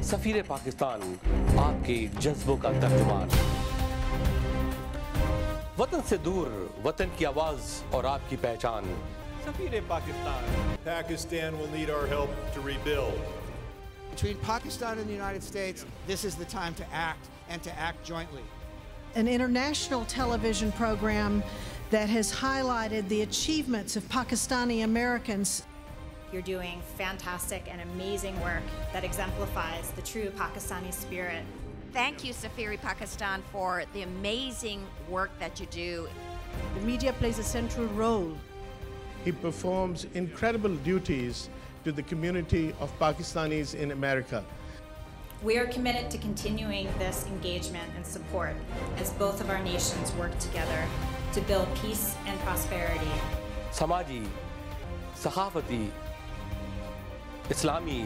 सफीर पाकिस्तान, आपके जज्बों का तर्जुमान। वतन से दूर, वतन की आवाज और आपकी पहचान। सफीर Pakistan. Pakistan will need our help to rebuild. Between Pakistan and the United States, this is the time to act and to act jointly. An international television program that has highlighted the achievements of Pakistani Americans. You're doing fantastic and amazing work that exemplifies the true Pakistani spirit. Thank you, Safiri Pakistan, for the amazing work that you do. The media plays a central role. He performs incredible duties to the community of Pakistanis in America. We are committed to continuing this engagement and support as both of our nations work together to build peace and prosperity. समाजी, सहाफती, इस्लामी,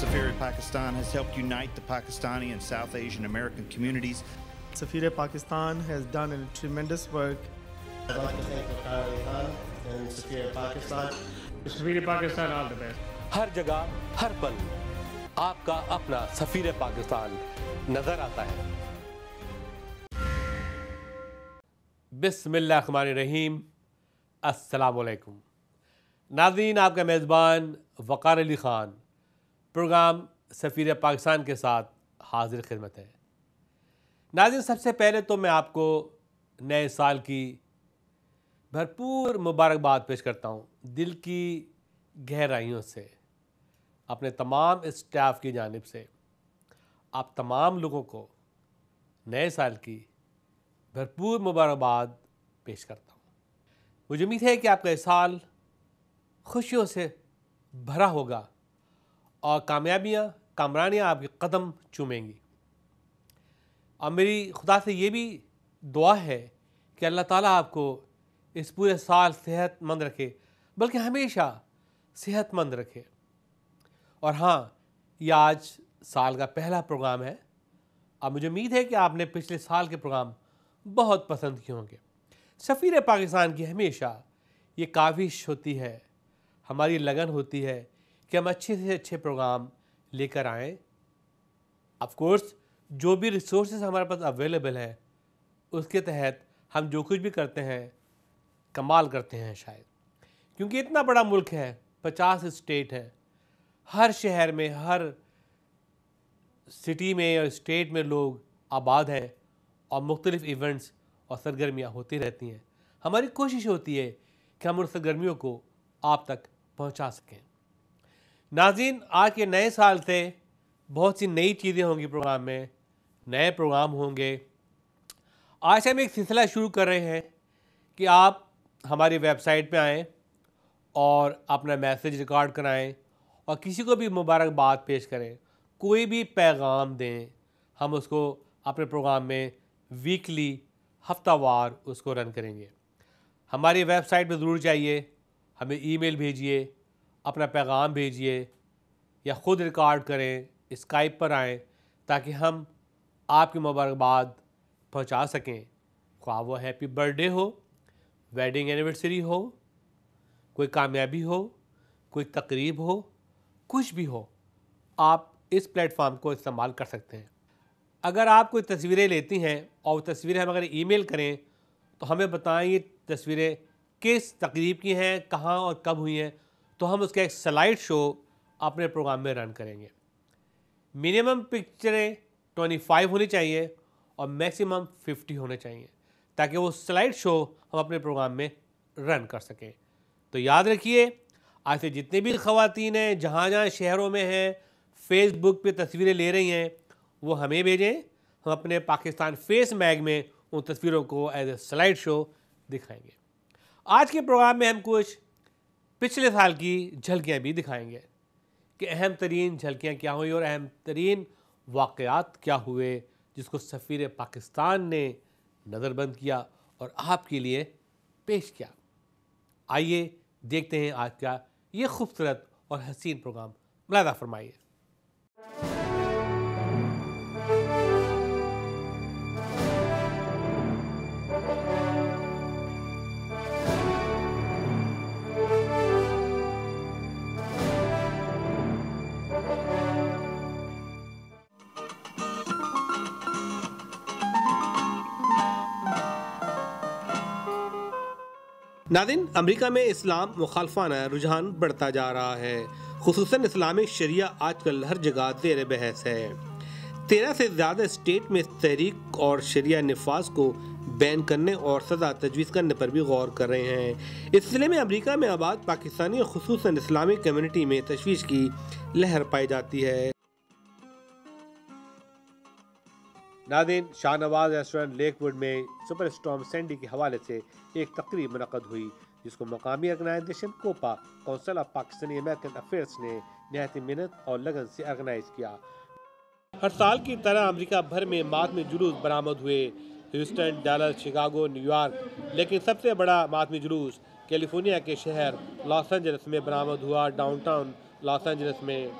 Safiri Pakistan has helped unite the Pakistani and South Asian American communities. Safiri Pakistan has done a tremendous work. I'd like to thank Waqar Ali Khan and Safiri Pakistan. Safiri Pakistan, all the best. हर जगह, हर पल, आपका अपना सफीर पाकिस्तान नजर आता है। बिस्मिल्लाहिर्रहमानिर्रहीम, अस्सलाम वालेकुम। नाज़रीन, आपका मेज़बान वक़ार अली ख़ान प्रोग्राम सफ़ीर पाकिस्तान के साथ हाजिर खिदमत है। नाज़रीन, सबसे पहले तो मैं आपको नए साल की भरपूर मुबारकबाद पेश करता हूँ, दिल की गहराइयों से, अपने तमाम स्टाफ की जानिब से आप तमाम लोगों को नए साल की भरपूर मुबारकबाद पेश करता हूँ। मुझे उम्मीद है कि आपका इस साल खुशियों से भरा होगा और कामयाबियाँ, कामरानियाँ आपके कदम चूमेंगी। और मेरी खुदा से ये भी दुआ है कि अल्लाह ताला आपको इस पूरे साल सेहतमंद रखे, बल्कि हमेशा सेहतमंद रखे। और हाँ, ये आज साल का पहला प्रोग्राम है और मुझे उम्मीद है कि आपने पिछले साल के प्रोग्राम बहुत पसंद किए होंगे। सफ़ीर पाकिस्तान की हमेशा ये काविश होती है, हमारी लगन होती है कि हम अच्छे से अच्छे प्रोग्राम लेकर आएँ। ऑफ कोर्स जो भी रिसोर्सेज हमारे पास अवेलेबल है उसके तहत हम जो कुछ भी करते हैं कमाल करते हैं शायद, क्योंकि इतना बड़ा मुल्क है, 50 स्टेट हैं, हर शहर में, हर सिटी में और स्टेट में लोग आबाद हैं और मुख्तलिफ़ इवेंट्स और सरगर्मियाँ होती रहती हैं। हमारी कोशिश होती है कि हम उन सरगर्मियों को आप तक पहुंचा सकें। नाज़रीन, आज के नए साल से बहुत सी नई चीज़ें होंगी प्रोग्राम में, नए प्रोग्राम होंगे। आज हम एक सिलसिला शुरू कर रहे हैं कि आप हमारी वेबसाइट पे आएँ और अपना मैसेज रिकॉर्ड कराएं और किसी को भी मुबारकबाद पेश करें, कोई भी पैगाम दें, हम उसको अपने प्रोग्राम में वीकली, हफ्तावार उसको रन करेंगे। हमारी वेबसाइट पे ज़रूर जाइए, हमें ईमेल भेजिए, अपना पैगाम भेजिए या ख़ुद रिकॉर्ड करें, स्काइप पर आएँ ताकि हम आपकी मुबारकबाद पहुंचा सकें। ख्वाह वो हैप्पी बर्थडे हो, वेडिंग एनिवर्सरी हो, कोई कामयाबी हो, कोई तकरीब हो, कुछ भी हो, आप इस प्लेटफॉर्म को इस्तेमाल कर सकते हैं। अगर आप कोई तस्वीरें लेती हैं और तस्वीरें हम अगर ईमेल करें तो हमें बताएं ये तस्वीरें किस तकरीब की हैं, कहाँ और कब हुई हैं, तो हम उसका एक स्लाइड शो अपने प्रोग्राम में रन करेंगे। मिनिमम पिक्चरें 25 होनी चाहिए और मैक्सिमम 50 होने चाहिए ताकि वो स्लाइड शो हम अपने प्रोग्राम में रन कर सकें। तो याद रखिए, आज से जितने भी ख़वातीन हैं, जहाँ जहाँ शहरों में हैं, फेसबुक पे तस्वीरें ले रही हैं, वो हमें भेजें, हम अपने पाकिस्तान फेस मैग में उन तस्वीरों को एज ए स्लाइड शो दिखाएंगे। आज के प्रोग्राम में हम कुछ पिछले साल की झलकियाँ भी दिखाएंगे कि अहम तरीन झलकियाँ क्या हुई और अहम तरीन वाक़यात क्या हुए जिसको सफ़ीर पाकिस्तान ने नज़रबंद किया और आपके लिए पेश किया। आइए देखते हैं आज का ये खूबसूरत और हसीन प्रोग्राम, मुलाहिज़ा फरमाइए। नाज़रीन, अमेरिका में इस्लाम मुखालफाना रुझान बढ़ता जा रहा है। खुसूसन इस्लामिक शरिया आजकल हर जगह ज़ेर बहस है। 13 से ज़्यादा स्टेट में तहरीक और शरिया नफाज को बैन करने और सज़ा तजवीज़ करने पर भी गौर कर रहे हैं। इस सिलसिले में अमेरिका में आबाद पाकिस्तानी और खुसूसन इस्लामिक कम्युनिटी में तशवीश की लहर पाई जाती है। नाज़रीन, शाहनवाज रेस्टोरेंट लेकवुड में सुपर स्टॉर्म सैंडी के हवाले से एक तकरीब मुनक़द हुई, जिसको मकामी organization COPA council of Pakistani American affairs ने नहायत मेहनत और लगन से ऑर्गेनाइज किया। हर साल की तरह अमेरिका भर में मातमी जुलूस बरामद हुए। ह्यूस्टन, डैलस, शिकागो, न्यूयॉर्क, लेकिन सबसे बड़ा मातमी जुलूस कैलिफोर्निया के शहर लॉस एंजल्स में बरामद हुआ। डाउनटाउन लॉस एंजल्स में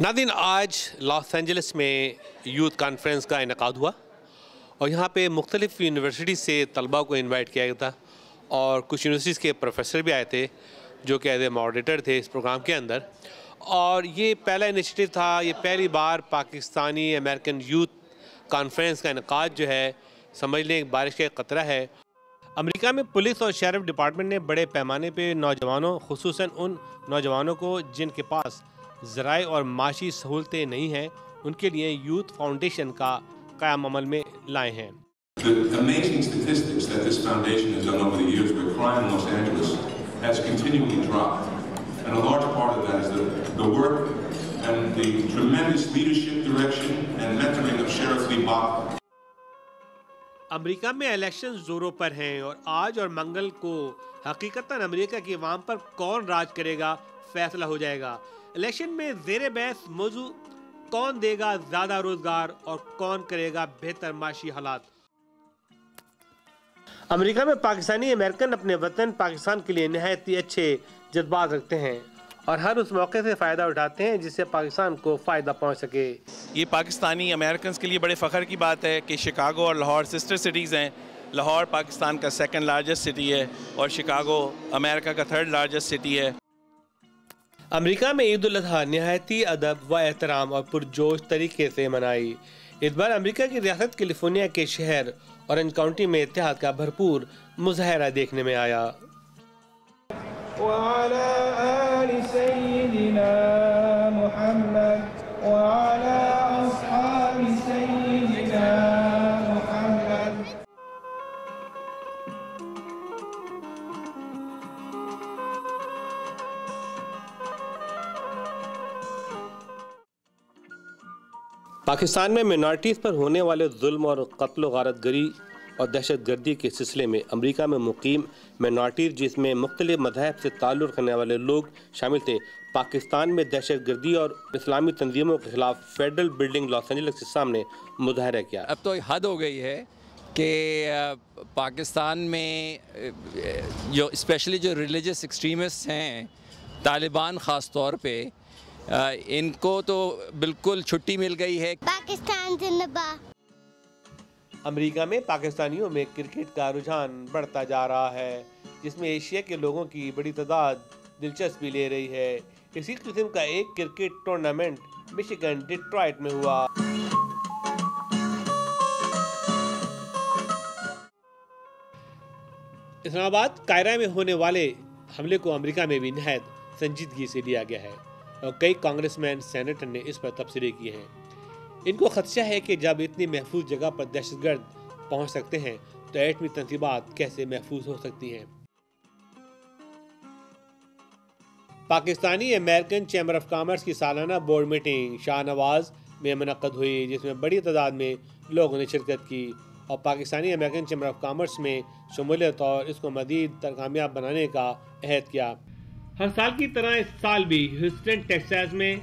नाज़रीन, आज लॉस एंजल्स में यूथ कॉन्फ्रेंस का इनेकाद हुआ और यहाँ पे मुख्तलिफ़ यूनिवर्सिटी से तलबा को इनवाइट किया गया था और कुछ यूनिवर्सिटीज़ के प्रोफेसर भी आए थे जो कि एज ए मॉडरेटर थे इस प्रोग्राम के अंदर। और ये पहला इनिशिएटिव था, ये पहली बार पाकिस्तानी अमेरिकन यूथ कॉन्फ्रेंस का इनेकाद जो है समझ लें एक बारिश का ख़तरा है। अमेरिका में पुलिस और शेरिफ डिपार्टमेंट ने बड़े पैमाने पर नौजवानों, खुसूसन उन नौजवानों को जिनके पास ज़राए और माशी सहूलतें नहीं हैं, उनके लिए यूथ फाउंडेशन का क़याम अमल में लाए हैं। The amazing statistics that this foundation has done over the years where crime in Los Angeles has continually dropped. And a large part of that is the work and the tremendous leadership direction and mentoring of Sheriff Lee Baca. America में election जोरों पर हैं और आज और मंगल को हकीकतन America की अवाम पर कौन राज करेगा फैसला हो जाएगा। इलेक्शन में ज़ेरे बहस मौजू कौन देगा ज़्यादा रोजगार और कौन करेगा बेहतर माशी हालात। अमेरिका में पाकिस्तानी अमेरिकन अपने वतन पाकिस्तान के लिए नहायत ही अच्छे जज्बात रखते हैं और हर उस मौके से फ़ायदा उठाते हैं जिससे पाकिस्तान को फ़ायदा पहुंच सके। ये पाकिस्तानी अमेरिकन के लिए बड़े फ़ख्र की बात है कि शिकागो और लाहौर सिस्टर सिटीज़ हैं। लाहौर पाकिस्तान का सेकंड लार्जेस्ट सिटी है और शिकागो अमेरिका का थर्ड लार्जेस्ट सिटी है। अमेरिका में ईद उल अज़हा नहायती अदब व एहतराम और पुरजोश तरीके से मनाई। इस बार अमेरिका की रियासत कैलिफोर्निया के शहर ऑरेंज काउंटी में इत्तेहाद का भरपूर मुज़ाहरा देखने में आया। पाकिस्तान में मिनॉरिटीज़ पर होने वाले जुल्म और कत्ल गारतगरी और दहशतगर्दी के सिलसिले में अमेरिका में मुकीम मिनॉरिटीज़ जिसमें मुख्तलिफ मज़हब से ताल्लुक़ रखने वाले लोग शामिल थे, पाकिस्तान में दहशतगर्दी और इस्लामी तंजीमों के ख़िलाफ़ फेडरल बिल्डिंग लॉस एंजल्स के सामने मुजाहरा किया। अब तो हद हो गई है कि पाकिस्तान में जो स्पेशली जो रिलीजियस एक्सट्रीमिस्ट हैं, तालिबान ख़ास तौर पे, इनको तो बिल्कुल छुट्टी मिल गई है। पाकिस्तान जिंदाबाद। अमेरिका में पाकिस्तानियों में क्रिकेट का रुझान बढ़ता जा रहा है जिसमें एशिया के लोगों की बड़ी तादाद दिलचस्पी ले रही है। इसी किस्म का एक क्रिकेट टूर्नामेंट मिशिगन डिट्रॉइट में हुआ। इस्लामाबाद कायरा में होने वाले हमले को अमेरिका में भी नहायत संजीदगी से लिया गया है और कई कांग्रेसमैन सेनेटर ने इस पर तबसरे किए हैं। इनको खदशा है कि जब इतनी महफूज जगह पर दहशतगर्द पहुंच सकते हैं तो एटमी तंजीबात कैसे महफूज हो सकती हैं। Pakistani American chamber of commerce की सालाना बोर्ड मीटिंग शाहनवाज में मुनक़द हुई जिसमें बड़ी तादाद में लोगों ने शिरकत की और Pakistani American chamber of commerce में शमूलियत और इसको मज़ीद कामयाब बनाने का अहद किया। हर साल की तरह इस साल भी ह्यूस्टन टेक्सास में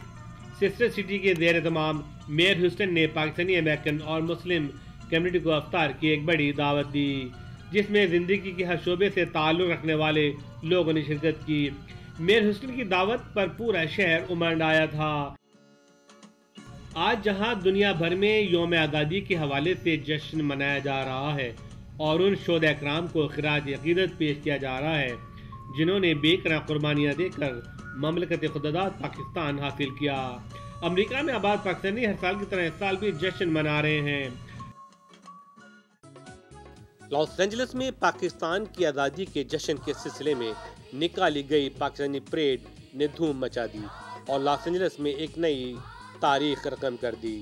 सिस्टर सिटी के ज़ेर तमाम मेयर ह्यूस्टन ने पाकिस्तानी अमेरिकन और मुस्लिम कम्युनिटी को अफ्तार की एक बड़ी दावत दी जिसमें ज़िंदगी के हर शोबे से ताल्लुक़ रखने वाले लोगों ने शिरकत की। मेयर ह्यूस्टन की दावत पर पूरा शहर उमड़ आया था। आज जहां दुनिया भर में यौम आज़ादी के हवाले से जश्न मनाया जा रहा है और उन शोहदा इकराम को खिराज अक़ीदत पेश किया जा रहा है जिन्होंने बेकरार कुर्बानियाँ देकर ममलकत खुदादाद पाकिस्तान हासिल किया। अमेरिका में आबाद पाकिस्तानी हर साल की तरह इस साल भी जश्न मना रहे हैं। लॉस एंजलिस में पाकिस्तान की आज़ादी के जश्न के सिलसिले में निकाली गई पाकिस्तानी परेड ने धूम मचा दी और लॉस एंजलिस में एक नई तारीख रकम कर दी।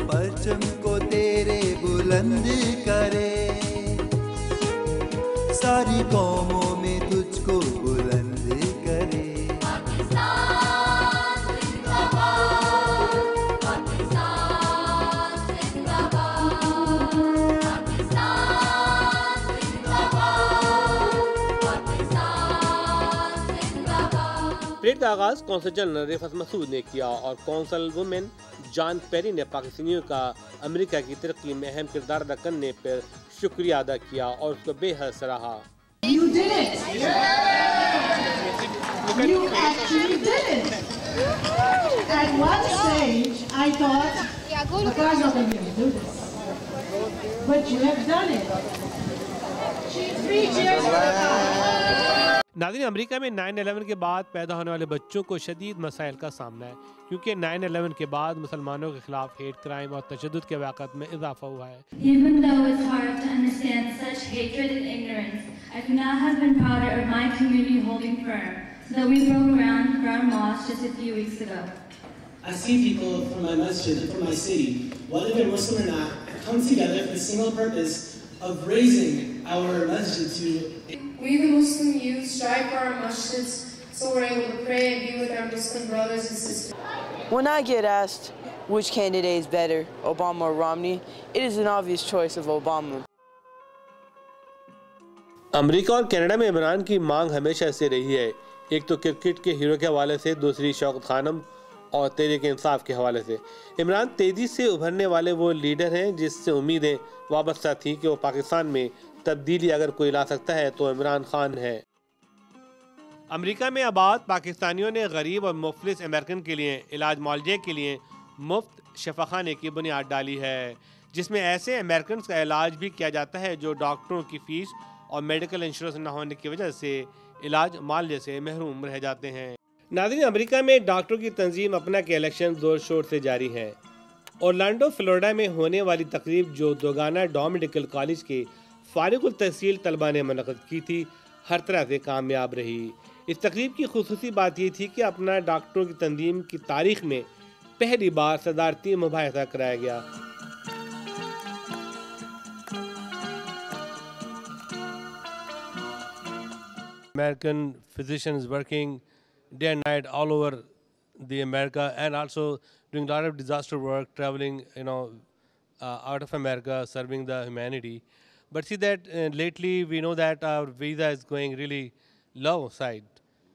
परचम को तेरे बुलंद करे, सारी कौमों में तुझको बुलंद करे। परेड का आगाज कौंसल जनरल रिफत मसूद ने किया और कौंसल वुमेन जॉन पेरी ने पाकिस्तानियों का अमेरिका की तरक्की में अहम किरदार अदा करने पर शुक्रिया अदा किया और उसको बेहद सराहा। You did it! You actually did it! At one stage, I thought, the guy's not going to be able to do this. But you have done it. 3 cheers for the guy. नाज़रीन, America में 9/11 के बाद पैदा होने वाले बच्चों को शदीद मसाइल का सामना है क्योंकि 9/11 के बाद मुसलमानों के खिलाफ हेट क्राइम और तशद्दुद के वाक़यात में इजाफा हुआ है। Even though it's hard to understand such hatred and ignorance, I could not have been prouder of my community holding firm so that we broke ground for our mosque just a few weeks ago. I see people from my masjid and from my city, whether they're Muslim or not, come together for the single purpose of raising our masjid to. We the Muslim youth strive for our masjids so we're able to pray and be with our Muslim brothers and sisters. When I get asked which candidate is better, Obama or Romney, it is an obvious choice of Obama. America और Canada में इमरान की मांग हमेशा से रही है, एक तो क्रिकेट के हीरो के हवाले से, दूसरी शौकत खानम और तहरीक इंसाफ के हवाले से। इमरान तेजी से उभरने वाले वो लीडर हैं जिससे उम्मीदें वाबस्ता थी कि वो पाकिस्तान में तब्दीली अगर कोई ला सकता है तो इमरान खान है। अमेरिका में आबाद पाकिस्तानियों ने गरीब और मुफलिस अमेरिकन के लिए इलाज मुआवजे के लिए मुफ्त शफाखाने की बुनियाद डाली है जिसमें ऐसे अमेरिकन का इलाज भी किया जाता है जो डॉक्टरों की फीस और मेडिकल इंश्योरेंस न होने की वजह से इलाज मुआवजे से महरूम रह जाते हैं। नाज़रीन, अमेरिका में डॉक्टरों की तंजीम अपना के इलेक्शन जोर शोर से जारी है। ऑरलैंडो फ्लोरिडा में होने वाली तकरीब जो दोगाना डॉ मेडिकल कॉलेज के फारिगुल तहसील तलबा ने मुनक़्क़िद की थी, हर तरह से कामयाब रही। इस तकरीब की खुसूसी बात ये थी कि अपना डॉक्टरों की तंजीम की तारीख में पहली बार सदारती मुबाहिसा कराया गया। American physicians working day and night all over the America and also doing a lot of disaster work, traveling, out of America, serving the humanity. But see that lately we know that our visa is going really low side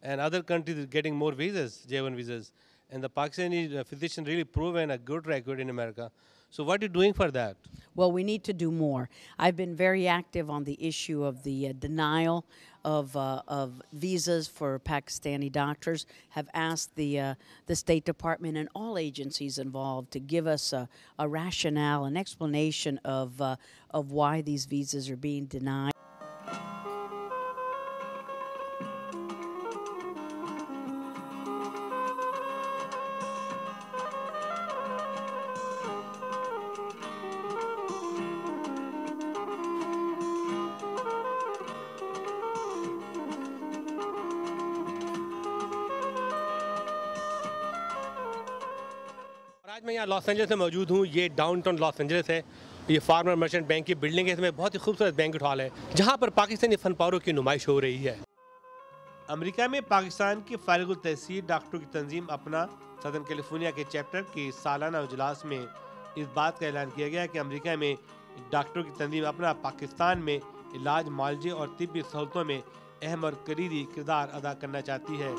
and other countries are getting more visas, J1 visas. And the Pakistani physician really proven a good record in America. So what are you doing for that? Well, we need to do more. I've been very active on the issue of the denial of visas for Pakistani doctors, have asked the State Department and all agencies involved to give us a rationale, an explanation of why these visas are being denied. आज मैं यहाँ Los Angeles में मौजूद हूँ। ये downtown Los Angeles है। ये farmer merchant bank की बिल्डिंग है। इसमें बहुत ही खूबसूरत बैंक्वेट हॉल है जहाँ पर पाकिस्तानी फनपारों की नुमाइश हो रही है। अमेरिका में पाकिस्तान की फारिगुल तहसील डॉक्टरों की तंजीम अपना सदर्न कैलिफोर्निया के चैप्टर के सालाना इजलास में इस बात का ऐलान किया गया कि अमेरिका में डॉक्टरों की तंजीम अपना पाकिस्तान में इलाज, मुआवजे और तिब्बी सहूलतों में अहम और कलीदी किरदार अदा करना चाहती है।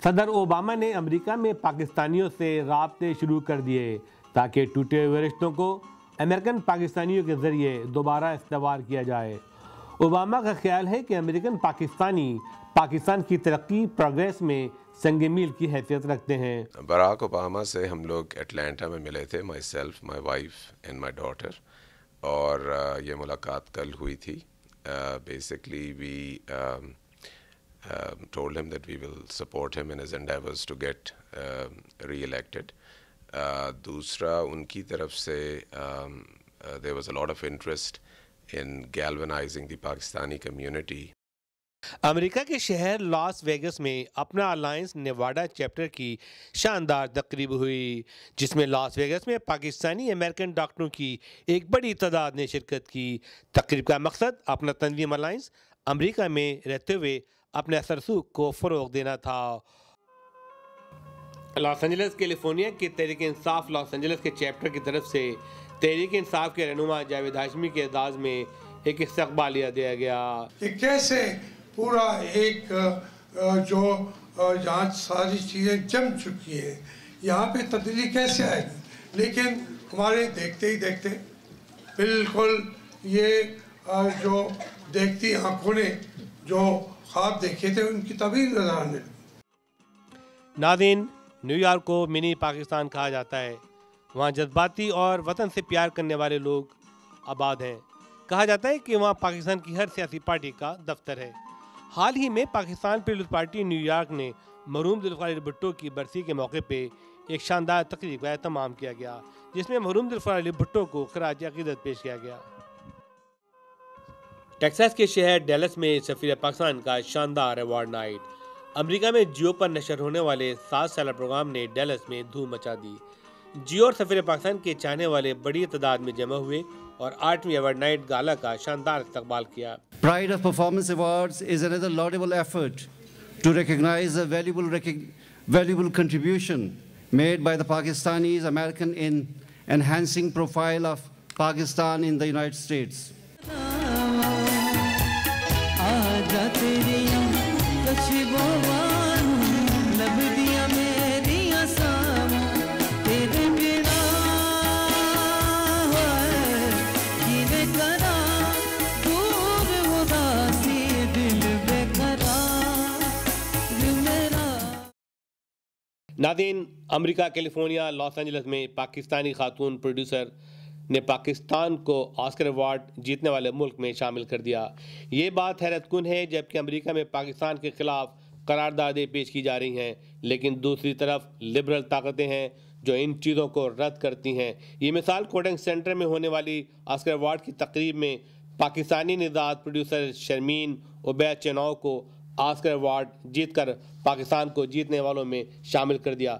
सदर ओबामा ने अमेरिका में पाकिस्तानियों से राब्ते शुरू कर दिए ताकि टूटे हुए रिश्तों को अमेरिकन पाकिस्तानियों के जरिए दोबारा इस्तेवार किया जाए। ओबामा का ख्याल है कि अमेरिकन पाकिस्तानी पाकिस्तान की तरक्की प्रोग्रेस में संग मील की हैसियत रखते हैं। बराक ओबामा से हम लोग एटलांटा में मिले थे, my self, my wife and my daughter, और ये मुलाकात कल हुई थी। basically we told him that we will support him in his endeavors to get re-elected. दूसरा उनकी तरफ से there was a lot of interest in galvanizing the Pakistani community. America के शहर लॉस वेगस में अपना अलायंस नेवाडा चैप्टर की शानदार तकरीब हुई, जिसमें लॉस वेगस में पाकिस्तानी अमेरिकन डॉक्टरों की एक बड़ी तादाद ने शिरकत की। तकरीब का मकसद अपना तंजीम अलायंस अमेरिका में रहते हुए अपने असरसूख को फ़रोग़ देना था। लॉस एंजलिस कैलिफोर्निया के तहरीक इंसाफ लॉस एंजलिस के चैप्टर की तरफ से तहरीक इंसाफ के रहनुमा जावेद हाशमी के एजाज़ में एक इस्तक़बालिया दिया गया। कैसे पूरा एक जो जहाँ सारी चीज़ें जम चुकी हैं, यहाँ पे तब्दीली कैसे आएगी, लेकिन हमारे देखते ही देखते बिल्कुल ये जो देखती आंखों ने जो ख्वाब देखे थे उनकी तबीर नजर आने लगी। नाज़रीन, न्यूयॉर्क को मिनी पाकिस्तान कहा जाता है। वहाँ जज्बाती और वतन से प्यार करने वाले लोग आबाद हैं। कहा जाता है कि वहाँ पाकिस्तान की हर सियासी पार्टी का दफ्तर है। हाल ही में पाकिस्तान पीपल्स पार्टी न्यूयॉर्क ने मरहूम जुल्फ़िकार अली भुट्टो की बरसी के मौके पे एक शानदार तकरीब का एहतमाम किया गया, जिसमें मरहूम जुल्फ़िकार अली भुट्टो को खराज अक़ीदत पेश किया गया। टेक्सास के शहर डैलस में सफ़ीर पाकिस्तान का शानदार अवार्ड नाइट। अमेरिका में जियो पर नशर होने वाले 7 साला प्रोग्राम ने डैलस में धूम मचा दी। जियो और सफ़ीर पाकिस्तान के चाहने वाले बड़ी तादाद में जमा हुए और 8वीं अवार्ड नाइट गाला का शानदार इस्तकबाल किया। Pride of Performance Awards is another laudable effort to recognize a valuable contribution made by the Pakistanis American in enhancing profile of Pakistan in the United States. नाज़रीन, अमेरिका कैलिफोर्निया लॉस एंजलिस में पाकिस्तानी खातून producer ने पाकिस्तान को Oscar award जीतने वाले मुल्क में शामिल कर दिया। ये बात हैरतकुन है, जबकि अमेरिका में पाकिस्तान के खिलाफ करारदादें पेश की जा रही हैं, लेकिन दूसरी तरफ लिबरल ताकतें हैं जो इन चीज़ों को रद्द करती हैं। ये मिसाल कोडिंग सेंटर में होने वाली ऑस्कर अवार्ड की तकरीब में पाकिस्तानी निज़ाद प्रोड्यूसर शर्मीन उबैद चेनाव को ऑस्कर अवार्ड जीतकर पाकिस्तान को जीतने वालों में शामिल कर दिया।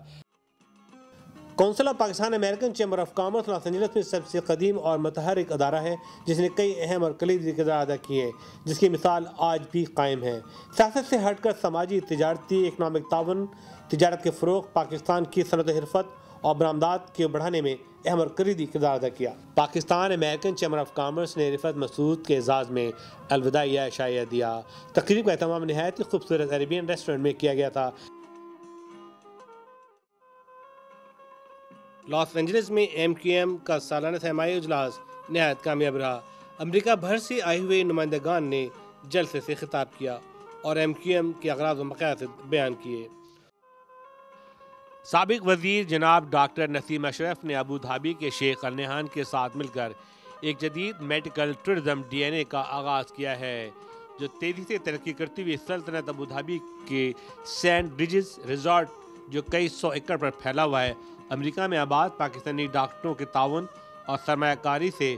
Council of Pakistan American chamber of commerce Los Angeles में सबसे कदीम और मुतहरिक अदारा है, जिसने कई अहम और कलीदी किरदार अदा किए हैं, जिसकी मिसाल आज भी कायम है। सियासत से हटकर समाजी, तिजारती, इकनॉमिक ताउन, तिजारत के फ़रोग़, पाकिस्तान की सनत हिरफत और बरामदात के बढ़ाने में अहम और कलीदी किरदार अदा किया। Pakistan American chamber of commerce ने रिफत मसूद के एजाज़ में अलविदाइया शाया दिया। तकरीब का एहतमाम नहायत खूबसूरत अरेबियन रेस्टोरेंट में किया गया था। लॉस एंजलिस में MQM का सालाना सरमाई इजलास नहायत कामयाब रहा। अमेरिका भर से आए हुए नुमाइंदगान ने जलसे से खिताब किया और MQM के अगराज़ व मक़ासद बयान किए। साबिक वज़ीर जनाब डॉक्टर नसीम अशरफ ने अबू धाबी के शेख अल नहान के साथ मिलकर एक जदीद मेडिकल टूरिज़म DNA का आगाज़ किया है, जो तेज़ी से तरक्की करती हुई सल्तनत अबू धाबी के सेंट ब्रिजेस रिजॉर्ट, जो कई 100 एकड़ पर फैला हुआ है, अमेरिका में आबाद पाकिस्तानी डॉक्टरों के ताउन और सरमायाकारी से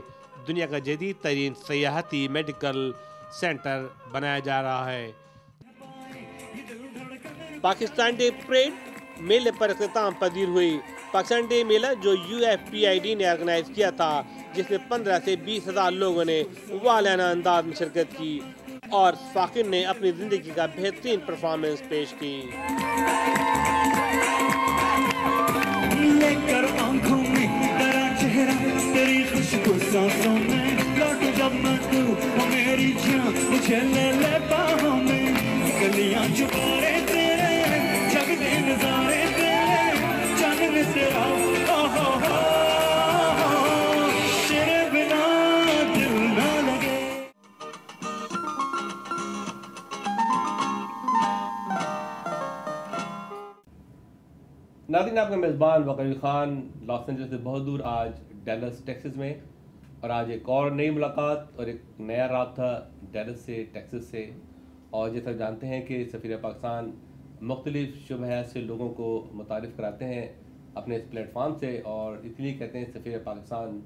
दुनिया का जदीद तरीन सयाहती मेडिकल सेंटर बनाया जा रहा है। पाकिस्तान डे परेड मेले पर इख्तिताम पजीर हुई। पाकिस्तान डे मेला जो UFPID ने ऑर्गेनाइज किया था, जिसमें 15 से 20 हज़ार लोगों ने वालियाना अंदाज में शिरकत की और फाकिर ने अपनी ज़िंदगी का बेहतरीन परफॉर्मेंस पेश की। लेकर आंखों में तेरा चेहरा, तेरी खुशबू सांसों में, लौट जब मैं तू मेरी जान, मुझे ले ले बाहों में, गलियां चुकारे तेरे, जग दे नजारे तेरे, चांद तेरा, ओहो हो, तेरे बिना दिल ना लगे। नाज़रीन, आपका मेज़बान वक़ील ख़ान लॉस एंजलिस से बहुत दूर आज डैलस टेक्सास में और आज एक और नई मुलाकात और एक नया राब्ता डैलस से, टेक्सास से। और जैसा जानते हैं कि सफ़ीर पाकिस्तान मुख्तलिफ शुभ हैत से लोगों को मुतारिफ़ कराते हैं अपने इस प्लेटफॉर्म से, और इसलिए कहते हैं सफ़ीर पाकिस्तान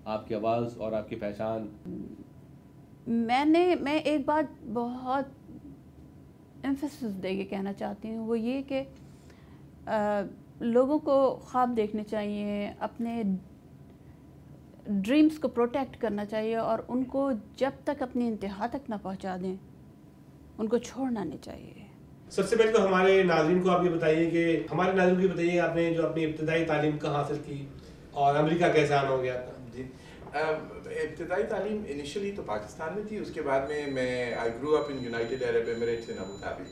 आपकी आवाज़ और आपकी पहचान। मैं एक बात बहुत एम्फेसिस दे के कहना चाहती हूँ, वो ये कि लोगों को ख्वाब देखने चाहिए, अपने ड्रीम्स को प्रोटेक्ट करना चाहिए और उनको जब तक अपनी इंतहा तक ना पहुँचा दें उनको छोड़ना नहीं चाहिए। सबसे पहले तो हमारे नाज़रीन को आप ये बताइए कि हमारे नाज़रीन को बताइए आपने जो अपनी इब्तदाई तालीम कहाँ हासिल की और अमेरिका कैसे आना हो गया आपका? जी, इब्तदाई तालीम इनिशियली तो पाकिस्तान में थी, उसके बाद में मैं I grew up in United Arab Emirates in Abu Dhabi.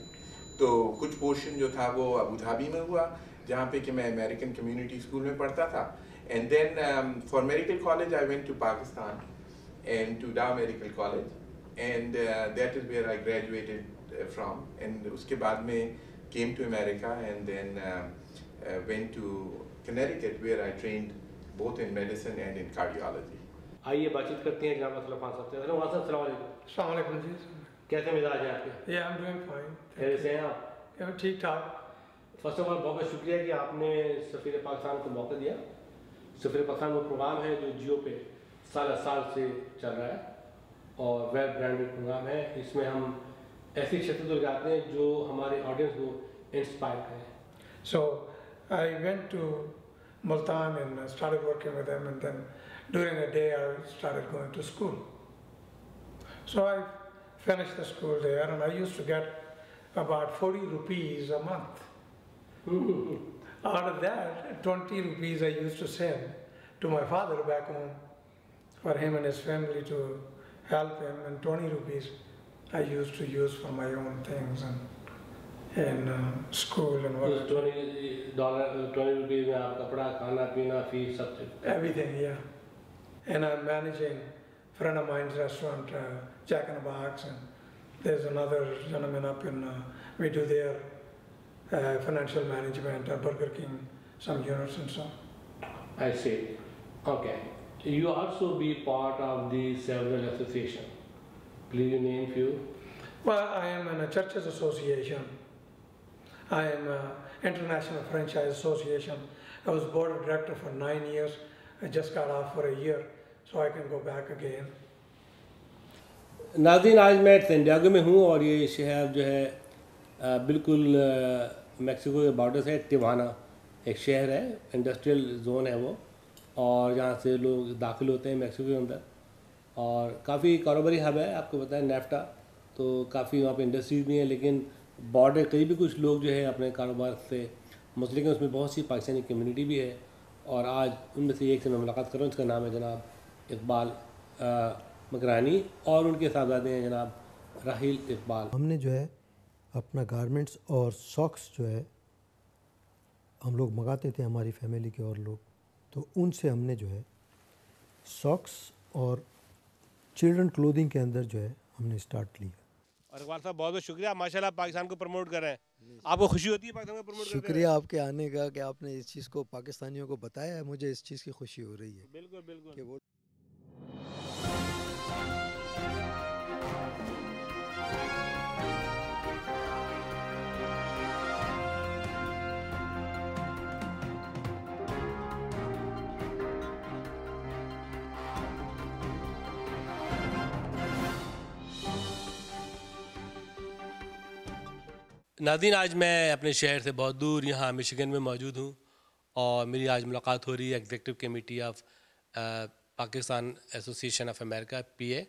तो कुछ पोर्शन जो था वो अबू धाबी में हुआ, जहाँ पे कि मैं अमेरिकन कम्युनिटी स्कूल में पढ़ता था। And then for medical college I went to Pakistan and to Dow medical college and that is where I graduated from. And उसके बाद में came to America and then went to Connecticut where I trained both in medicine and in cardiology. आइए बातचीत करते हैं जनाब असलम खान साहब से। अस्सलाम वालेकुम। अस्सलाम वालेकुम जी। कैसे मिजाज हैं आपके? Yeah, I'm doing fine. कैसे हैं आप? ठीक ठाक। फर्स्ट ऑफ ऑल बहुत बहुत शुक्रिया कि आपने सफ़ीर पाकिस्तान को मौका दिया। सफ़ीर पाकिस्तान वो प्रोग्राम है जो जियो पे साल से चल रहा है और वेल ब्रांडेड प्रोग्राम है। इसमें हम ऐसी शख्सियत को जाते हैं जो हमारे ऑडियंस को इंस्पायर करें। So I went to Multan and started working with them, and then during the day I started going to school. So I finished the school there and I used to get about 40 rupees a month. Out of that, 20 rupees I used to send to my father back home for him and his family to help him, and 20 rupees I used to use for my own things and in school and what. $20 rupees में आप कपड़ा, खाना, पीना, fees सब चीज़. Everything, yeah. And I'm managing a friend of mine's restaurant, Jack in the Box, and there's another gentleman up in, we do their financial management at Burger King, some units and so. I see. Okay. You also be part of the several association. Please name few. Well, I am in a churches association. I am International Franchise Association. I was board of director for 9 years. I just got off for a year, so I can go back again. नाज़रीन, आज मैं San Diego में हूँ और ये शहर जो है बिल्कुल मैक्सिको के बॉर्डर से, टिवाना एक शहर है, इंडस्ट्रियल जोन है वो, और जहाँ से लोग दाखिल होते हैं मैक्सिको के अंदर, और काफ़ी कारोबारी हब है। आपको पता है नेफ्टा, तो काफ़ी वहाँ पे इंडस्ट्रीज भी हैं, लेकिन बॉर्डर कहीं भी कुछ लोग जो है अपने कारोबार से मुस्लिम हैं, उसमें बहुत सी पाकिस्तानी कम्युनिटी भी है। और आज उनमें से एक से मैं मुलाकात कर रहा हूँ, इसका नाम है जनाब इकबाल मकरानी और उनके साहबजादे हैं जनाब राहिल इकबाल। हमने जो है अपना गारमेंट्स और सॉक्स जो है हम लोग मंगाते थे, हमारी फैमिली के और लोग, तो उनसे हमने जो है सॉक्स और चिल्ड्रन क्लोथिंग के अंदर जो है हमने स्टार्ट लिया। और इकबाल साहब बहुत बहुत शुक्रिया, माशाल्लाह पाकिस्तान को प्रमोट कर रहे हैं। आपको खुशी होती है पाकिस्तान को प्रमोट करते हैं? शुक्रिया आपके आने का कि आपने इस चीज़ को पाकिस्तानियों को बताया है, मुझे इस चीज़ की खुशी हो रही है। बिल्कुल बिल्कुल कि वो नाज़रीन, आज मैं अपने शहर से बहुत दूर यहाँ मिशिगन में मौजूद हूँ और मेरी आज मुलाकात हो रही है executive committee of Pakistan association of America (PA).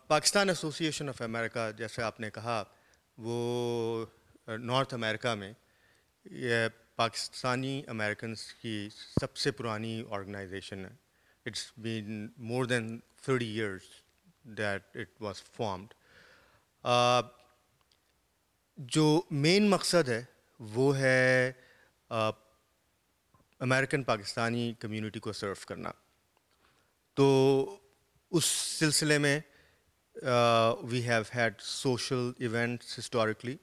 Pakistan association of America, जैसे आपने कहा, वो नॉर्थ अमेरिका में ये पाकिस्तानी अमेरिकन्स की सबसे पुरानी ऑर्गेनाइजेशन है। It's been more than 30 years that it was formed. जो मेन मकसद है वो है अमेरिकन पाकिस्तानी कम्युनिटी को सर्व करना। तो उस सिलसिले में we have had social events historically,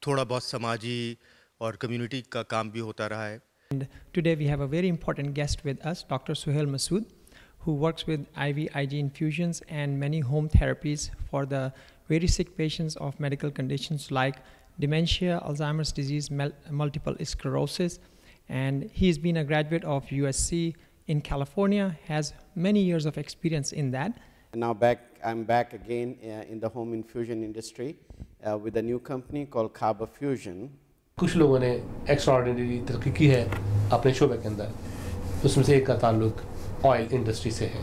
थोड़ा बहुत समाजी और कम्युनिटी का काम भी होता रहा है। And today we have a very important guest with us, Dr. Suhail Masood, who works with IV infusions and many home therapies for the very sick patients of medical conditions like dementia, Alzheimer's disease, multiple sclerosis. And he's been a graduate of USC in California, has many years of experience in that. Now I'm back again in the home infusion industry with a new company called Kaba Fusion. कुछ लोगों ने extraordinary तरक्की की है अपने शोबे के अंदर, उसमें से एक का ताल्लुक ऑयल इंडस्ट्री से है।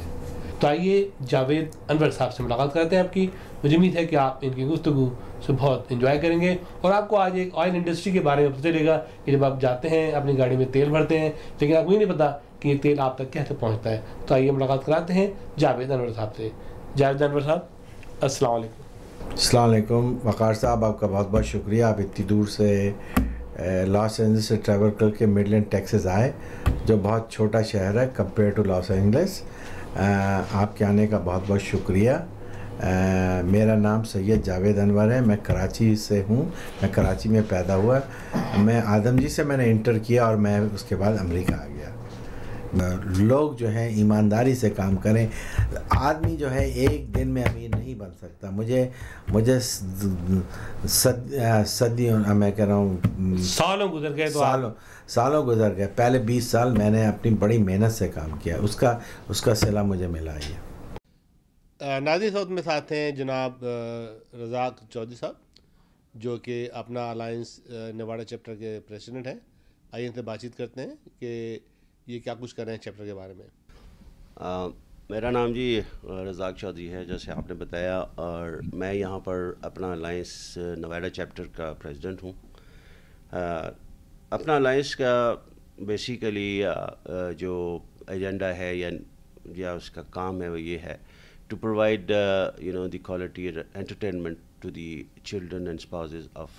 तो आइए जावेद अनवर साहब से मुलाकात करते हैं आपकी। मुझे उम्मीद है कि आप इनकी गुफ्तगू से बहुत एंजॉय करेंगे और आपको आज एक ऑयल इंडस्ट्री के बारे में पता चलेगा कि जब आप जाते हैं अपनी गाड़ी में तेल भरते हैं, लेकिन आपको ये नहीं पता कि ये तेल आप तक कैसे पहुँचता है। तो आइए मुलाकात कराते हैं जावेद अनवर साहब से। जावेद अनवर साहब, अस्सलाम वालेकुम। अस्सलाम वालेकुम। वक़ार साहब, आपका बहुत बहुत शुक्रिया। आप इतनी दूर से लॉस एंजल्स से ट्रैवल करके मिडलैंड टेक्सास आए, जो बहुत छोटा शहर है कंपेयर टू लॉस एंजल्स। आपके आने का बहुत बहुत शुक्रिया। मेरा नाम सैयद जावेद अनवर है, मैं कराची से हूँ, मैं कराची में पैदा हुआ। मैं आदम जी से मैंने इंटर किया और मैं उसके बाद अमेरिका आ गया। लोग जो हैं ईमानदारी से काम करें। आदमी जो है एक दिन में अमीर नहीं बन सकता। मुझे सदियों, मैं कह रहा हूँ सालों गुजर गए, तो सालों गुजर गए। पहले 20 साल मैंने अपनी बड़ी मेहनत से काम किया, उसका सिला मुझे मिला है। नाज़रीन, साउथ में साथ हैं जनाब रज़ाक चौधरी साहब, जो कि अपना अलायंस नेवाडा चैप्टर के प्रेसिडेंट हैं। आइए इनसे बातचीत करते हैं कि ये क्या कुछ कर रहे हैं चैप्टर के बारे में। मेरा नाम जी रज़ाक चौधरी है, जैसे आपने बताया, और मैं यहाँ पर अपना अलायंस नेवाडा चैप्टर का प्रेसिडेंट हूँ। अपना अलायंस का बेसिकली जो एजेंडा है या उसका काम है वो ये है to provide the quality entertainment to the children and spouses of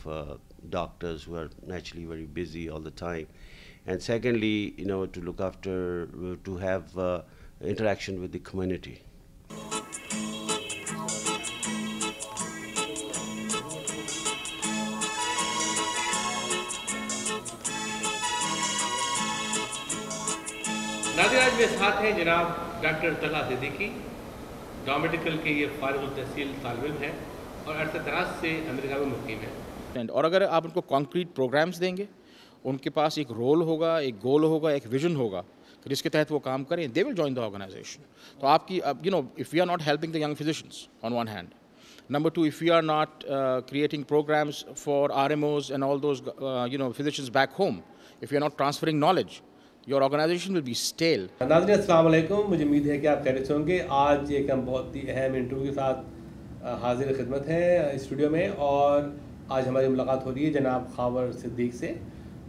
doctors who are naturally very busy all the time, and secondly to look after, to have interaction with the community. नाज़रीन, आज मेरे साथ हैं जनाब doctor Talha Siddiqui, medical के ये फारिग तहसील तालिब इल्म है और अरसे दराज से अमेरिका में मुकीम है। और अगर आप उनको कॉन्क्रीट प्रोग्राम्स देंगे, उनके पास एक रोल होगा, एक गोल होगा, एक विजन होगा जिसके तहत वो काम करें, they will join the organization. तो आपकी if we are not helping the young physicians on one hand, number two, if we are not creating programs for RMOs and all those physicians back home, if we are not transferring knowledge, your organization will be stale. नाज़रीन, अस्सलाम वालेकुम। मुझे उम्मीद है कि आप खैरियत से होंगे। आज एक हम बहुत ही अहम इंटरव्यू के साथ हाजिर खिदमत हैं स्टूडियो में, और आज हमारी मुलाकात हो रही है जनाब खावर सिद्दीक से,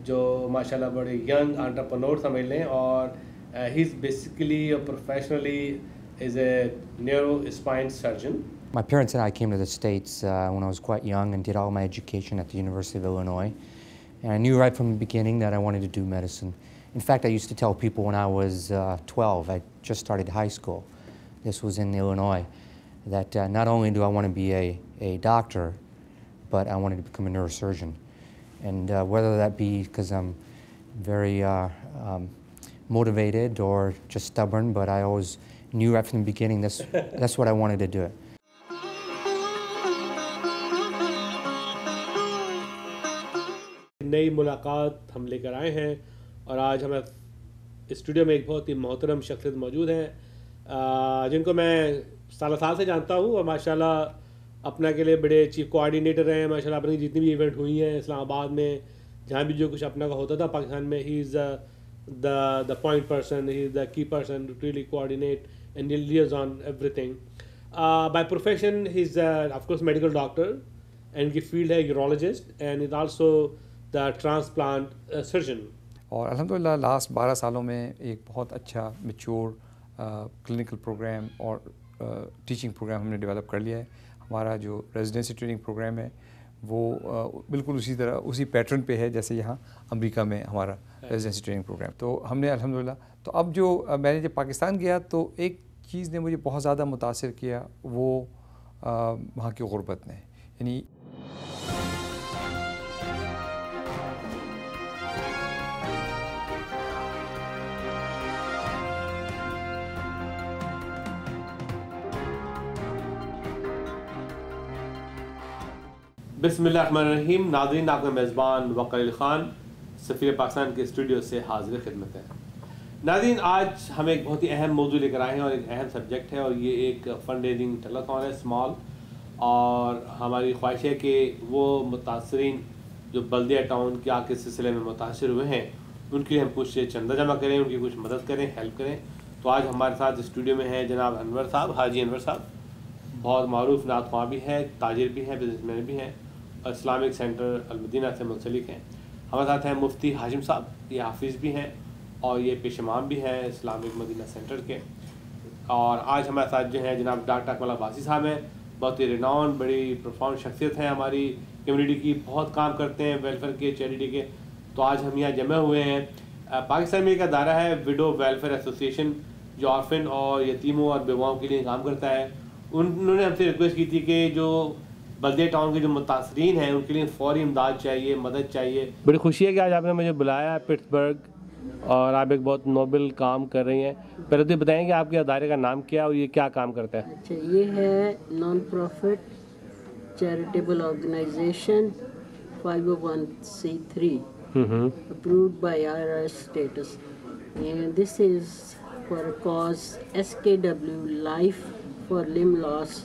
जो माशाल्लाह बड़े यंग एंटरप्रेन्योर समझ लें, और he is basically professionally is a neuro spine surgeon. My parents and I came to the States when I was quite young and did all my education at the University of Illinois. And I knew right from the beginning that I wanted to do medicine. In fact, I used to tell people when I was 12, I just started high school, this was in Illinois, that not only do I want to be a doctor, but I wanted to become a neurosurgeon. And whether that be because I'm very motivated or just stubborn, but I always knew right from the beginning that's what I wanted to do. नई मुलाकात हम लेकर आए हैं, और आज हमारे studio में एक बहुत ही मोहतरम शख्सियत मौजूद हैं, जिनको मैं साल से जानता हूँ, और माशाल्लाह अपना के लिए बड़े चीफ कोऑर्डिनेटर हैं। माशाल्लाह अपनी जितनी भी इवेंट हुई हैं इस्लामाबाद में, जहाँ भी जो कुछ अपना का होता था पाकिस्तान में, he is the point person, he is the key person to really coordinate and liaison everything. By profession he is of course medical doctor, and इनकी फील्ड है urologist, and is also the transplant surgeon. और अल्हम्दुलिल्लाह last 12 सालों में एक बहुत अच्छा mature clinical program और टीचिंग प्रोग्राम हमने डेवलप कर लिया है। हमारा जो रेजिडेंसी ट्रेनिंग प्रोग्राम है वो बिल्कुल उसी पैटर्न पे है जैसे यहाँ अमेरिका में हमारा रेजिडेंसी ट्रेनिंग प्रोग्राम। तो हमने अल्हम्दुलिल्लाह, तो अब जो मैंने जब पाकिस्तान गया तो एक चीज़ ने मुझे बहुत ज़्यादा मुतासिर किया, वो वहाँ की गुर्बत ने, यानी बिस्मिल्लाहिर्रहमानिर्रहीम। नाज़रीन, आपका मेज़बान वक़ील ख़ान सफ़ीर पाकिस्तान के स्टूडियो से हाज़िर खिदमत है। नाज़रीन, आज हम एक बहुत ही अहम मौजू लेकर आए हैं और एक अहम सब्जेक्ट है, और ये एक फ़ंड रेजिंग टेलीथॉन है स्मॉल। और हमारी ख्वाहिश है कि वो मुतासरीन जो बल्दिया टाउन के आग के सिलसिले में मुतासर हुए हैं उनके लिए हम कुछ चंदा जमा करें, उनकी कुछ मदद करें, हेल्प करें। तो आज हमारे साथ स्टूडियो में हैं जनाब अनवर साहब, हाजी अनवर साहब, बहुत मारूफ नात ख्वां भी हैं, ताजिर भी हैं, बिजनेसमैन भी हैं और इस्लामिक सेंटर अलमदीना से मुंसलिक हैं। हमारे साथ हैं मुफ्ती हाशिम साहब, ये हाफिज़ भी हैं और ये पेशमाम भी हैं इस्लामिक मदीना सेंटर के। और आज हमारे साथ जो हैं जनाब डॉक्टर अकमल अब्बासी साहब हैं, बहुत ही रिनाउंड, बड़ी प्रोफाउंड शख्सियत हैं हमारी कम्युनिटी की, बहुत काम करते हैं वेलफेयर के, चैरिटी के। तो आज हम यहाँ जमा हुए हैं। पाकिस्तान में एक अदारा है विडो वेलफेयर एसोसिएशन, जो ऑर्फन और यतीमों और बेवाओं के लिए काम करता है। उन्होंने हमसे रिक्वेस्ट की थी कि जो बल्दिया टाउन के जो मुतासरीन हैं उनके लिए फ़ौरी इमदाद चाहिए, मदद चाहिए। बड़ी खुशी है कि आज आपने मुझे बुलाया है पिट्सबर्ग, और आप एक बहुत नोबल काम कर रही हैं। पहले तो बताएं कि आपके अदारे का नाम क्या है और ये क्या काम करता है। अच्छा, ये है non profit charitable organization 501c3 approved by IRS status, and this is for a cause SKW Life for Limb Loss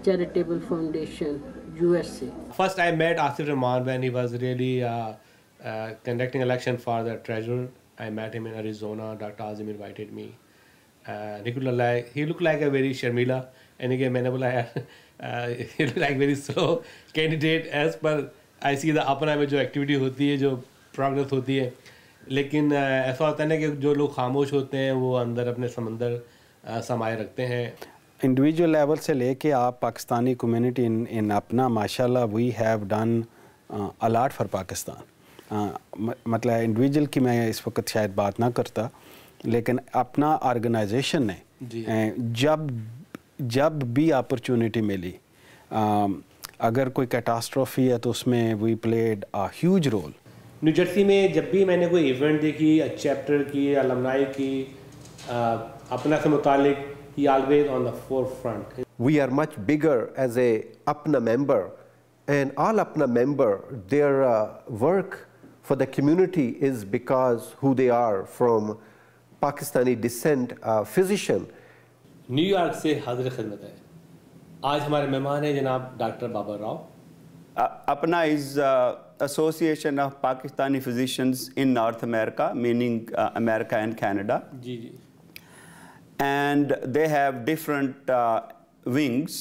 Charitable Foundation, USA. First I met Asif Rahman when he was really conducting election for the treasurer. I met him in Arizona. Dr. Azim invited me. He looked like a very Sharmila, and again मैंने बोला यार he looked like very slow candidate as per I see the अपना में जो activity होती है, जो progress होती है। लेकिन ऐसा होता है ना कि जो लोग खामोश होते हैं वो अंदर अपने समंदर समाये रखते हैं। इंडिविजुअल लेवल से लेके आप पाकिस्तानी कम्युनिटी इन अपना माशाल्लाह we have done a lot for Pakistan. मतलब इंडिविजुअल की मैं इस वक्त शायद बात ना करता, लेकिन अपना ऑर्गेनाइजेशन ने जब भी अपॉर्चुनिटी मिली, अगर कोई कैटास्ट्रोफी है तो उसमें we played a huge role. New Jersey में जब भी मैंने कोई इवेंट देखी, चैप्टर की, अलमनाई की, अपना से मुतालिक, he always on the forefront. We are much bigger as a Apna member, and all Apna member, their work for the community is because who they are, from Pakistani descent, physician. New York से हाजिर खिदमत है। आज हमारे मेहमान हैं जनाब doctor Babar Rao. Apna is Association of Pakistani Physicians in North America, meaning America and Canada. जी जी। And they have different wings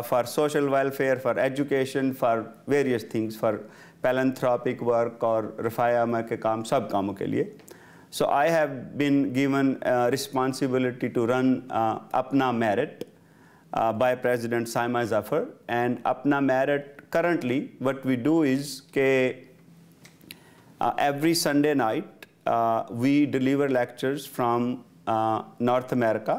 for social welfare, for education, for various things, for philanthropic work और रफ़ायामा के काम, सब कामों के लिए। So I have been given responsibility to run Apna Merit by President Saima Zafar, and Apna Merit currently what we do is ke every Sunday night we deliver lectures from North America,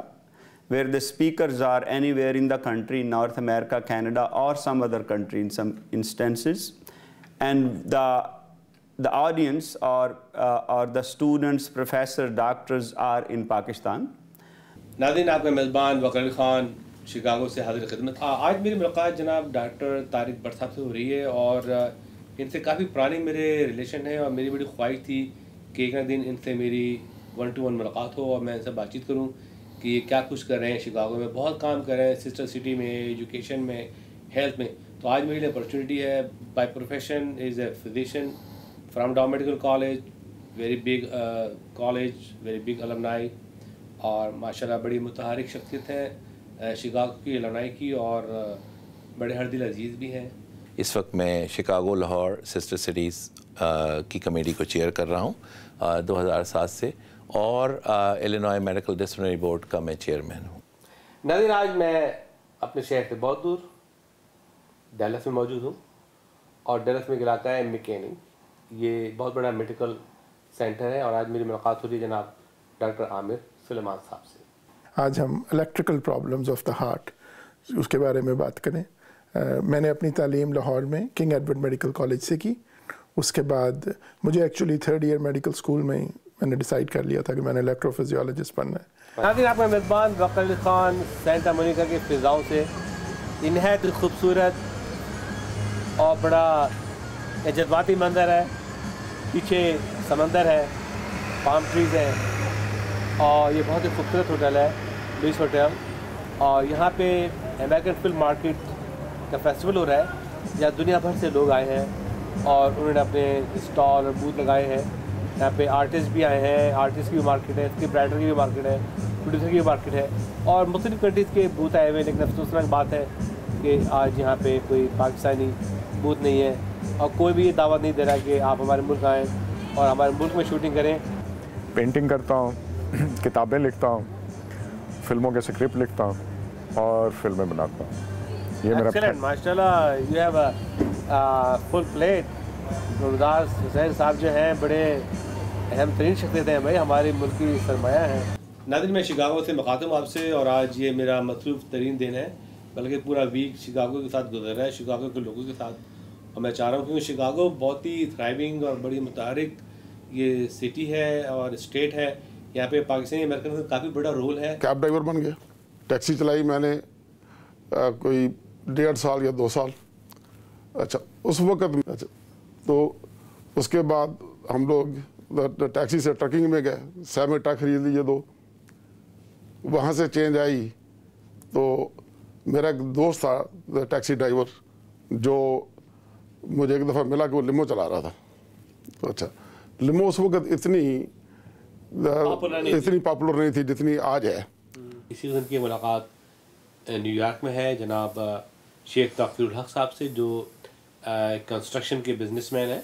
where the speakers are anywhere in the country, North America, Canada, or some other country in some instances, and the audience or the students, professors, doctors are in Pakistan. नाज़रीन, आपका मेज़बान वकील Khan Chicago से हाजिर खिदमत। आज मेरी मुलाकात जनाब डॉक्टर तारिक भट्ट साहब से हो रही है, और इनसे काफ़ी पुरानी मेरे रिलेशन है, और मेरी बड़ी ख्वाहिश थी कि एक ना दिन इनसे मेरी 1-to-1 मुलाकात हो और मैं इनसे बातचीत करूं कि ये क्या कुछ कर रहे हैं। शिकागो में बहुत काम कर रहे हैं, सिस्टर सिटी में, एजुकेशन में, हेल्थ में। तो आज मेरे लिए अपॉर्चुनिटी है। By profession is a physician from Dow medical college, very big college, very big alumni, और माशाल्लाह बड़ी मुतहरिक शख्सियत है शिकागो की अलमनाई की, और बड़े हर दिल अजीज़ भी हैं। इस वक्त मैं शिकागो लाहौर सिस्टर सिटीज़ की कमेटी को चेयर कर रहा हूँ 2007 से, और इलिनॉय मेडिकल डिसिप्लिनरी बोर्ड का मैं चेयरमैन हूँ। नाज़रीन, आज मैं अपने शहर से बहुत दूर डैलस में मौजूद हूँ, और डैलस में इलाका है McKinney, ये बहुत बड़ा मेडिकल सेंटर है, और आज मेरी मुलाकात हो रही है जनाब डॉक्टर आमिर सुलेमान साहब से। आज हम electrical problems of the heart उसके बारे में बात करें। मैंने अपनी तालीम लाहौर में किंग एडवर्ड मेडिकल कॉलेज से की। उसके बाद मुझे actually 3rd year medical school में मैंने डिसाइड कर लिया था कि मैंने इलेक्ट्रोफिजियोलॉजिस्ट बनना है। नाज़रीन, आपका मेज़बान वकील ख़ान सेंटा मोनिका के फ़िज़ाओं से, इनहायत खूबसूरत और बड़ा जज्बाती मंजर है। पीछे समंदर है, पाम ट्रीज़ हैं और ये बहुत ही खूबसूरत होटल है, बीच होटल। और यहाँ पे अमेरिकन फिल्म मार्केट का फेस्टिवल हो रहा है जहाँ दुनिया भर से लोग आए हैं और उन्होंने अपने स्टॉल और बूथ लगाए हैं। यहाँ पे आर्टिस्ट भी आए हैं, आर्टिस्ट की भी मार्केट है, स्क्रिप्ट राइटर की भी मार्केट है, प्रोड्यूसर की भी मार्केट है और मुख्तलिफ कंट्रीज़ के बूथ आए हुए हैं। लेकिन अफसोसनाक बात है कि आज यहाँ पे कोई पाकिस्तानी बूथ नहीं है और कोई भी ये दावा नहीं दे रहा कि आप हमारे मुल्क आएँ और हमारे मुल्क में शूटिंग करें। पेंटिंग करता हूँ, किताबें लिखता हूँ, फिल्मों के स्क्रिप्ट लिखता हूँ और फिल्में बनाता हूँ। ये मेरा माशाल्लाह, you have a full plate. Gurdas Hussain साहब जो हैं बड़े अहम तरीन शख्सियत हैं भाई, हमारे मुल्क की सरमाया हैं। नाज़रीन, मैं शिकागो से मुखातिब हूं आपसे और आज ये मेरा मसरूफ़ तरीन दिन है, बल्कि पूरा वीक शिकागो के साथ गुजर रहा है, शिकागो के लोगों के साथ। और मैं चाह रहा हूँ क्योंकि शिकागो बहुत ही थ्राइविंग और बड़ी मुतहरिक ये सिटी है और स्टेट है। यहाँ पे पाकिस्तानी अमेरिकन का काफ़ी बड़ा रोल है। कैब ड्राइवर बन गया, टैक्सी चलाई मैंने कोई 1.5 साल या 2 साल। अच्छा, उस वक्त अच्छा, तो उसके बाद हम लोग टैक्सी से ट्रकिंग में गए, सेमी ट्रक खरीद लिए 2। वहाँ से चेंज आई तो मेरा एक दोस्त था टैक्सी ड्राइवर, जो मुझे एक दफ़ा मिला कि वो लिमो चला रहा था। तो अच्छा, लिमो उस वक्त इतनी पॉपुलर नहीं थी जितनी आज है। इसी किस्म की मुलाकात न्यूयॉर्क में है जनाब शेख तौक़ीरुल हक साहब से, जो कंस्ट्रक्शन के बिजनेसमैन हैं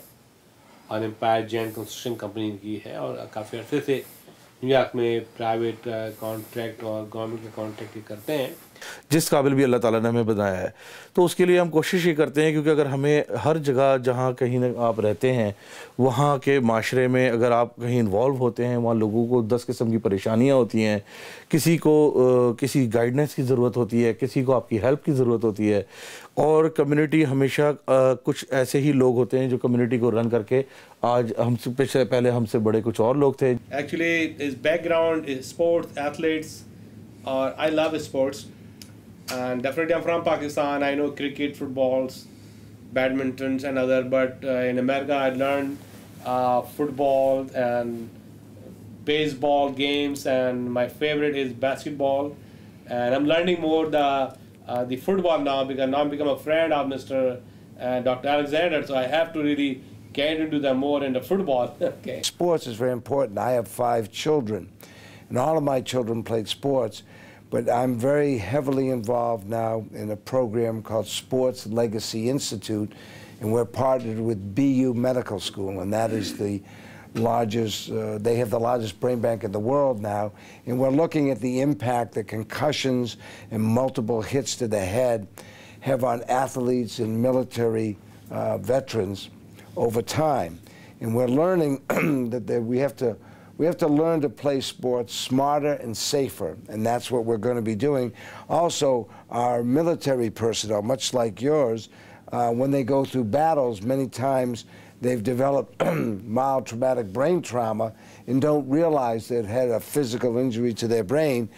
और एम्पायर जैन कंस्ट्रक्शन कंपनी इनकी है और काफ़ी अर्से से न्यूयॉर्क में प्राइवेट कॉन्ट्रैक्ट और गवर्नमेंट के कॉन्ट्रैक्ट करते हैं। जिस काबिल भी अल्लाह ताला ने हमें बनाया है, तो उसके लिए हम कोशिश ही करते हैं, क्योंकि अगर हमें हर जगह जहाँ कहीं न आप रहते हैं वहाँ के माशरे में अगर आप कहीं इन्वॉल्व होते हैं, वहाँ लोगों को 10 किस्म की परेशानियाँ होती हैं, किसी को किसी गाइडेंस की ज़रूरत होती है, किसी को आपकी हेल्प की ज़रूरत होती है। और कम्युनिटी हमेशा कुछ ऐसे ही लोग होते हैं जो कम्युनिटी को रन करके आज हमसे पहले हमसे बड़े कुछ और लोग थे। Actually is background is sports athletes और I love sports and definitely I'm from Pakistan. I know cricket, footballs, badminton and other, but in America I learned football and baseball games, and my favorite is basketball, and I'm learning more the football now because now I'm become a friend of Mr. Dr. Alexander, so I have to really get into the more into football. Okay. Sports is very important. I have 5 children, and all of my children played sports. But I'm very heavily involved now in a program called Sports Legacy Institute, and we're partnered with BU Medical School, and that is the largest, they have the largest brain bank in the world now, and we're looking at the impact that concussions and multiple hits to the head have on athletes and military veterans over time. And we're learning that we have to learn to play sports smarter and safer, and that's what we're going to be doing. Also, our military personnel, much like yours, when they go through battles, many times they've developed mild traumatic brain trauma and don't realize they've had a physical injury to their brain.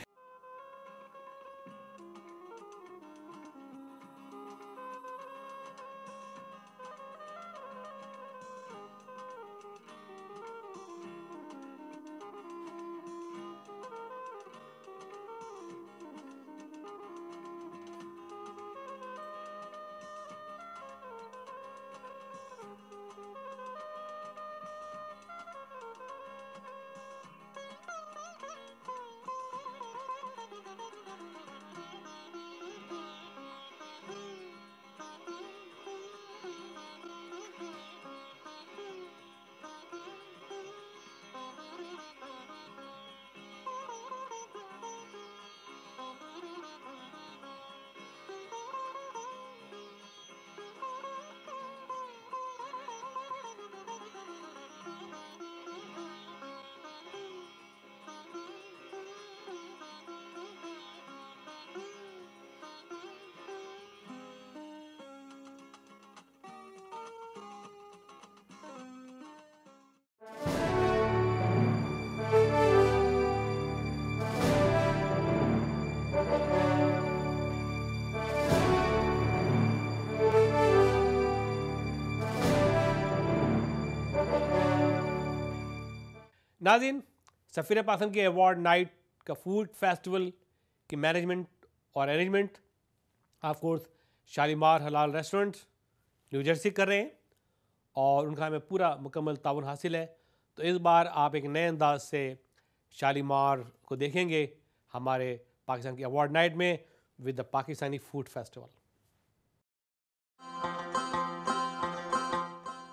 नाज़रीन, सफ़ीर पाकिस्तान की award night का food festival की management और arrangement of course Shalimar हलाल restaurant new Jersey कर रहे हैं और उनका हमें पूरा मुकम्मल ताउन हासिल है। तो इस बार आप एक नए अंदाज से शालीमार को देखेंगे हमारे पाकिस्तान की अवार्ड नाइट में with the Pakistani food festival.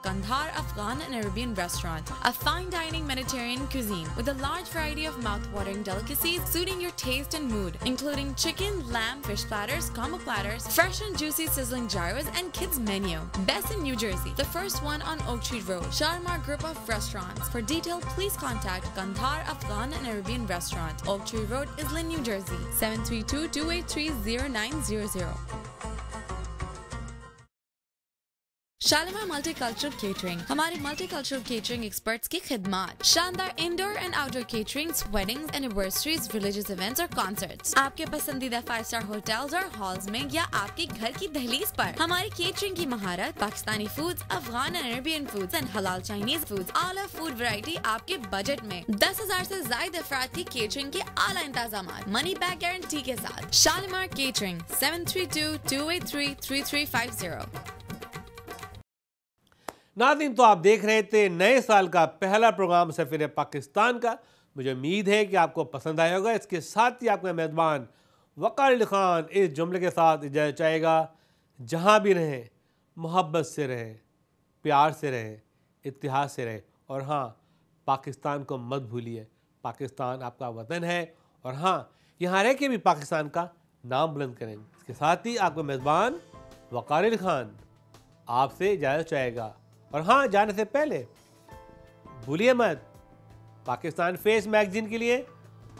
Kandahar Afghan and Arabian restaurant, a fine dining Mediterranean cuisine with a large variety of mouth-watering delicacies suiting your taste and mood, including chicken, lamb, fish platters, combo platters, fresh and juicy sizzling gyros, and kids menu. Best in New Jersey, the first one on Oak Tree Road. Shalimar Group of Restaurants. For detail, please contact Kandahar Afghan and Arabian restaurant, Oak Tree Road, Islin, New Jersey, 732-283-0900. Shalimar multicultural catering, हमारे multicultural catering experts की खिदमत। शानदार indoor and outdoor caterings, weddings, anniversaries, religious events और concerts आपके पसंदीदा five-star hotels और halls में या आपके घर की दहलीज पर। हमारी केटरिंग की महारत, Pakistani foods, Afghan and Arabian foods and हलाल चाइनीज फूड्स, आला फूड वैरायटी आपके बजट में। 10,000 से ज्यादा अफराद की केटरिंग के आला इंतजाम, मनी बैक गारंटी के साथ। शालीमार केटरिंग, 732-283-3350। नाज़रीन, तो आप देख रहे थे नए साल का पहला प्रोग्राम सफ़ीर पाकिस्तान का। मुझे उम्मीद है कि आपको पसंद आया होगा। इसके साथ ही आपका मेज़बान वक़ार अली ख़ान इस जुमले के साथ इजाज़त चाहेगा, जहाँ भी रहें मोहब्बत से रहें, प्यार से रहें, इत्तेहाद से रहें, और हाँ, पाकिस्तान को मत भूलिए। पाकिस्तान आपका वतन है और हाँ, यहाँ रह के भी पाकिस्तान का नाम बुलंद करेंगे। इसके साथ ही आपका मेज़बान वक़ार अली ख़ान आपसे इजाज़त चाहेगा। और हाँ, जाने से पहले भूलिए मत, पाकिस्तान फेस मैगजीन के लिए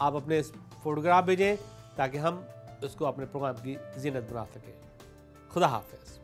आप अपने फोटोग्राफ भेजें ताकि हम उसको अपने प्रोग्राम की जीनत बना सकें। खुदा हाफिज़।